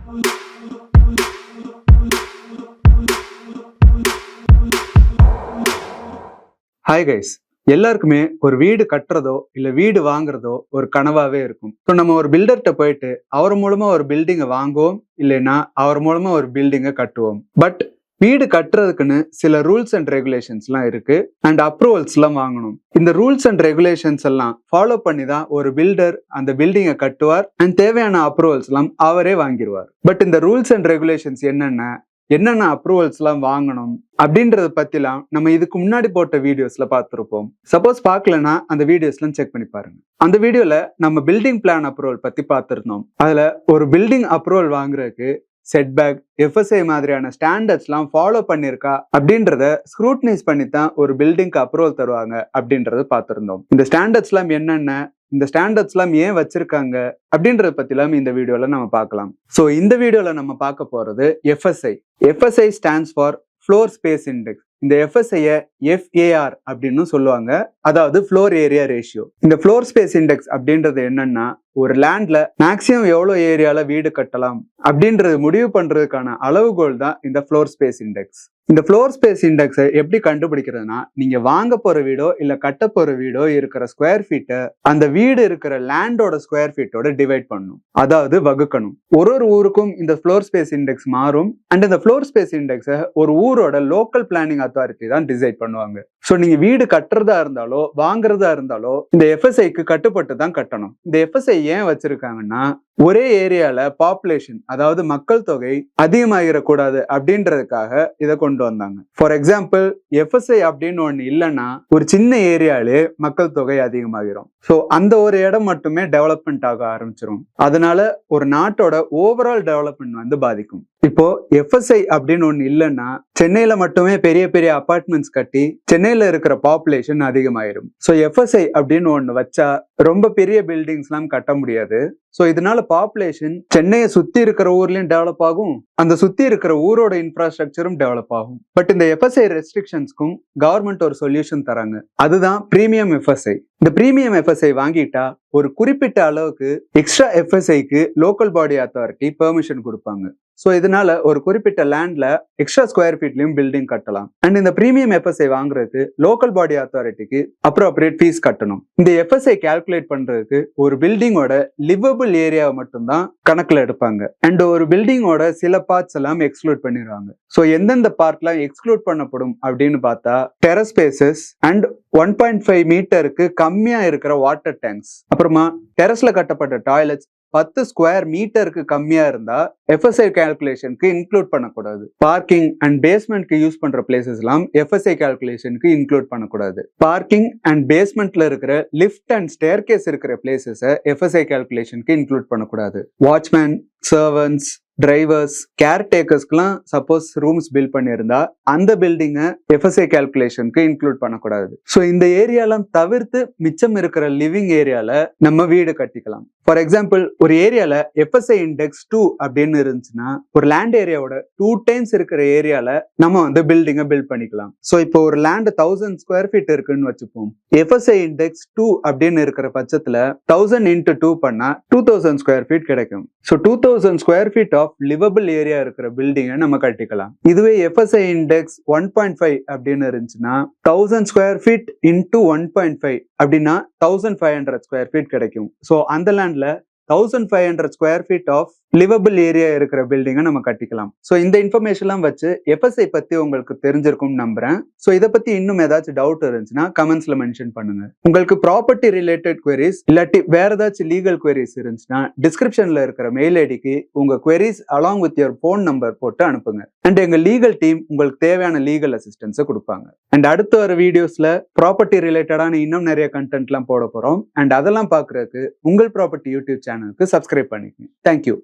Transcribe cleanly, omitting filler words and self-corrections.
Hi guys, எல்லாருக்குமே ஒரு வீடு கட்டுறதோ இல்ல வீடு வாங்குறதோ ஒரு கனவாவே இருக்கும். ஸோ நம்ம ஒரு பில்டர்கிட்ட போயிட்டு அவர் மூலமா ஒரு பில்டிங்கை வாங்குவோம், இல்லைன்னா அவர் மூலமா ஒரு பில்டிங்கை கட்டுவோம். பட் வீடு கட்டுறதுக்குன்னு சில ரூல்ஸ் அண்ட் ரெகுலேஷன்ஸ்லாம் இருக்கு அண்ட் அப்ரூவல்ஸ்லாம் வாங்கணும். இந்த ரூல்ஸ் அண்ட் ரெகுலேஷன்ஸ் எல்லாம் ஃபாலோ பண்ணி தான் ஒரு பில்டர் அந்த பில்டிங்கை கட்டுவார் அண்ட் தேவையான அப்ரூவல்ஸ் எல்லாம் அவரே வாங்கிடுவார். பட் இந்த ரூல்ஸ் அண்ட் ரெகுலேஷன்ஸ் என்னென்ன அப்ரூவல்ஸ் எல்லாம் வாங்கணும் அப்படின்றத பத்திலாம் நம்ம இதுக்கு முன்னாடி போட்ட வீடியோஸ்ல பார்த்துருப்போம். சப்போஸ் பார்க்கலன்னா அந்த வீடியோஸ்லாம் செக் பண்ணி பாருங்க. அந்த வீடியோல நம்ம பில்டிங் பிளான் அப்ரூவல் பத்தி பார்த்துருந்தோம். அதுல ஒரு பில்டிங் அப்ரூவல் வாங்குறதுக்கு செட்பேக், எஃப்எஸ்ஐ மாதிரியான ஸ்டாண்டர்ட்ஸ்லாம் ஃபாலோ பண்ணிருக்கா அப்படின்றத ஸ்க்ரூட்னைஸ் பண்ணி தான் ஒரு பில்டிங்க்கு அப்ரூவல் தருவாங்க அப்படின்றத பார்த்துருந்தோம். இந்த ஸ்டாண்டர்ட்ஸ்லாம் என்னென்ன, இந்த ஸ்டாண்டர்ட்ஸ்லாம் ஏன் வச்சிருக்காங்க அப்படின்றத பத்திலாம் இந்த வீடியோல நம்ம பார்க்கலாம். ஸோ இந்த வீடியோல நம்ம பார்க்க போறது FSI. FSI stands for floor space index. இந்த எஃப்எஸ்ஐய FAR அப்படின்னு சொல்லுவாங்க, அதாவது ஃப்ளோர் ஏரியா ரேஷியோ. இந்த ஃப்ளோர் ஸ்பேஸ் இண்டெக்ஸ் அப்படின்றது என்னன்னா, ஒரு லேண்ட்ல மேக்சிமம் எவ்வளவு ஏரியால வீடு கட்டலாம் அப்படின்றது முடிவு பண்றதுக்கான அளவுகோல் தான் இந்த ஃப்ளோர் ஸ்பேஸ் இண்டெக்ஸ். இந்த ஃப்ளோர் ஸ்பேஸ் இண்டெக்ஸை எப்படி கண்டுபிடிக்கிறதுனா, நீங்க வாங்க போற வீடோ இல்ல கட்ட போற வீடோ இருக்கிற ஸ்கொயர் ஃபீட்டை அந்த வீடு இருக்கிற லேண்டோட ஸ்கொயர் ஃபீட்டோட டிவைட் பண்ணணும், அதாவது வகுக்கணும். ஒரு ஊருக்கும் இந்த ஃப்ளோர் ஸ்பேஸ் இண்டெக்ஸ் மாறும் அண்ட் இந்த ஃப்ளோர் ஸ்பேஸ் இண்டெக்ஸை ஒரு ஊரோட லோக்கல் பிளானிங் அத்தாரிட்டி தான் டிசைட் பண்ணுவாங்க. ஸோ நீங்க வீடு கட்டுறதா இருந்தாலோ வாங்குறதா இருந்தாலோ இந்த எஃப்எஸ்ஐக்கு கட்டுப்பட்டு தான் கட்டணும். இந்த எஃப்எஸ்ஐ ஏன் வச்சிருக்காங்கன்னா, ஒரே ஏரியால பாப்புலேஷன், அதாவது மக்கள் தொகை அதிகமாகிடக்கூடாது அப்படின்றதுக்காக இதை கொண்டு வந்தாங்க. ஃபார் எக்ஸாம்பிள், எஃப்எஸ்ஐ அப்படின்னு ஒண்ணு இல்லைன்னா ஒரு சின்ன ஏரியாலே மக்கள் தொகை அதிகமாகிரும். ஸோ அந்த ஒரு இடம் மட்டுமே டெவலப்மெண்ட் ஆக ஆரம்பிச்சிடும். அதனால ஒரு நாட்டோட ஓவரால் டெவலப்மெண்ட் வந்து பாதிக்கும். இப்போ எஃப்எஸ்ஐ அப்படின்னு ஒண்ணு இல்லைன்னா சென்னையில மட்டுமே பெரிய பெரிய அபார்ட்மெண்ட்ஸ் கட்டி சென்னையில இருக்கிற பாப்புலேஷன் அதிகமாயிடும். ஸோ எஃப்எஸ்ஐ அப்படின்னு ஒண்ணு வச்சா ரொம்ப பெரிய பில்டிங்ஸ் எல்லாம் கட்ட முடியாது. ஸோ இதனால பாப்புலேஷன் சென்னையை சுத்தி இருக்கிற ஊர்லயும் டெவலப் ஆகும், அந்த சுத்தி இருக்கிற ஊரோட இன்ஃப்ராஸ்ட்ரக்சரும் டெவலப் ஆகும். பட் இந்த எஃப்எஸ்ஐ ரெஸ்ட்ரிக்ஷன்ஸ்க்கும் கவர்மெண்ட் ஒரு சொல்யூஷன் தராங்க, அதுதான் பிரீமியம் எஃப்எஸ்ஐ. இந்த பிரீமியம் எஃப்எஸ்ஐ வாங்கிட்டா ஒரு குறிப்பிட்ட அளவுக்கு எக்ஸ்ட்ரா எஃப்எஸ்ஐக்கு லோக்கல் பாடி அத்தாரிட்டி பெர்மிஷன் கொடுப்பாங்க. ஸோ இதனால ஒரு குறிப்பிட்ட லேண்ட்ல எக்ஸ்ட்ரா ஸ்கொயர் ஃபீட்லயும் பில்டிங் கட்டலாம். அண்ட் இந்த பிரீமியம் எஃப்எஸ்ஐ வாங்குறதுக்கு லோக்கல் பாடி அத்தாரிட்டிக்கு அப்ரோப்ரியேட் ஃபீஸ் கட்டணும். இந்த எஃப்எஸ்ஐ கால்குலேட் பண்றதுக்கு ஒரு பில்டிங்கோட லிவபிள் ஏரியாவை மட்டும்தான் கணக்குல எடுப்பாங்க அண்ட் ஒரு பில்டிங்கோட சில பார்ட்ஸ் எல்லாம் எக்ஸ்க்ளூட் பண்ணிடுவாங்க. ஸோ எந்தெந்த பார்ட்லாம் எக்ஸ்க்ளூட் பண்ணப்படும் அப்படின்னு பார்த்தா, டெரஸ் ஸ்பேசஸ் அண்ட் 1.5 மீட்டருக்கு கம்மியா இருக்கிற வாட்டர் டேங்க்ஸ், அப்புறமா டெரஸ்ல கட்டப்பட்ட டாய்லெட்ஸ் 10 ஸ்கொயர் மீட்டருக்கு கம்மியா இருந்தா எஃப்எஸ்ஐ கால்குலேஷனுக்கு இன்க்ளூட் பண்ணக்கூடாது. பார்க்கிங் அண்ட் பேஸ்மெண்ட்க்கு யூஸ் பண்ற பிளேசஸ் எல்லாம் எஃப்எஸ்ஐ கால்குலேஷனுக்கு இன்க்ளூட் பண்ணக்கூடாது. பார்க்கிங் அண்ட் பேஸ்மெண்ட்ல இருக்கிற லிஃப்ட் அண்ட் ஸ்டேர்கேஸ் இருக்கிற பிளேசஸ் எஃப்எஸ்ஐ கால்குலேஷனுக்கு இன்க்ளூட் பண்ணக்கூடாது. வாட்ச்மேன், சர்வன்ட்ஸ், டிரைவர்ஸ், கேர்டேக்கர்ஸ்க்குலாம் சப்போஸ் ரூம்ஸ் பில்ட் பண்ணியிருந்தா அந்த பில்டிங்கை எஃப்எஸ்ஐ கால்குலேஷனுக்கு இன்க்ளூட் பண்ணக்கூடாது. ஸோ இந்த ஏரியாலாம் தவிர்த்து மிச்சம் இருக்கிற லிவிங் ஏரியால நம்ம வீடு கட்டிக்கலாம். ஃபார் எக்ஸாம்பிள், ஒரு ஏரியால எஃப்எஸ்ஐ இண்டெக்ஸ் 2 அப்படின்னு இருந்துச்சுன்னா ஒரு லேண்ட் ஏரியாவோட 2 டைம்ஸ் இருக்கிற ஏரியால நம்ம வந்து பில்டிங்கை பில்ட் பண்ணிக்கலாம். ஸோ இப்போ ஒரு லேண்ட் 1000 ஸ்கொயர் ஃபீட் இருக்குன்னு வச்சுப்போம். எஃப்எஸ்ஐ இண்டெக்ஸ் 2 அப்படின்னு இருக்கிற பட்சத்துல 1000 into 2 பண்ணா 2000 ஸ்கொயர் ஃபீட் கிடைக்கும். So 2000 square feet of livable area இருக்கிற பில்டிங்கை நம்ம கட்டிக்கலாம். இதுவே எஃப்எஸ்ஐ இண்டெக்ஸ் 1.5 அப்படின்னு இருந்துச்சுன்னா 1000 ஸ்கொயர் ஃபீட் இன்டூ 1.5 அப்படின்னா 1500 ஸ்கொயர் ஃபீட் கிடைக்கும். ஸோ அந்த லேண்ட்ல 1500 square feet of livable area இருக்கிற பில்டிங்கை நம்ம கட்டிக்கலாம். ஸோ இந்த இன்ஃபர்மேஷன்லாம் வச்சு எஃப்எஸ்ஐ பத்தி உங்களுக்கு தெரிஞ்சிருக்கும் நம்புறேன். ஸோ இதை பத்தி இன்னும் ஏதாச்சும் டவுட் இருந்துச்சுன்னா கமெண்ட்ஸ்ல மென்ஷன் பண்ணுங்க. உங்களுக்கு ப்ராப்பர்ட்டி ரிலேட்டட் குவரிஸ் இல்லாட்டி வேற ஏதாச்சும் லீகல் குவரிஸ் இருந்துச்சுன்னா டிஸ்கிரிப்ஷன்ல இருக்கிற மெயில் ஐடிக்கு உங்க queries along with your phone number போட்டு அனுப்புங்க அண்ட் எங்க லீகல் டீம் உங்களுக்கு தேவையான லீகல் அசிஸ்டன்ஸை கொடுப்பாங்க. அண்ட் அடுத்த வர வீடியோஸ்ல ப்ராப்பர்ட்டி ரிலேட்டடான இன்னும் நிறைய கண்டென்ட்லாம் போட போறோம். அண்ட் அதெல்லாம் பார்க்கறதுக்கு உங்கள் ப்ராப்பர்ட்டி யூடியூப் சேனலுக்கு சப்ஸ்கிரைப் பண்ணிக்கோங்க. தேங்க்யூ.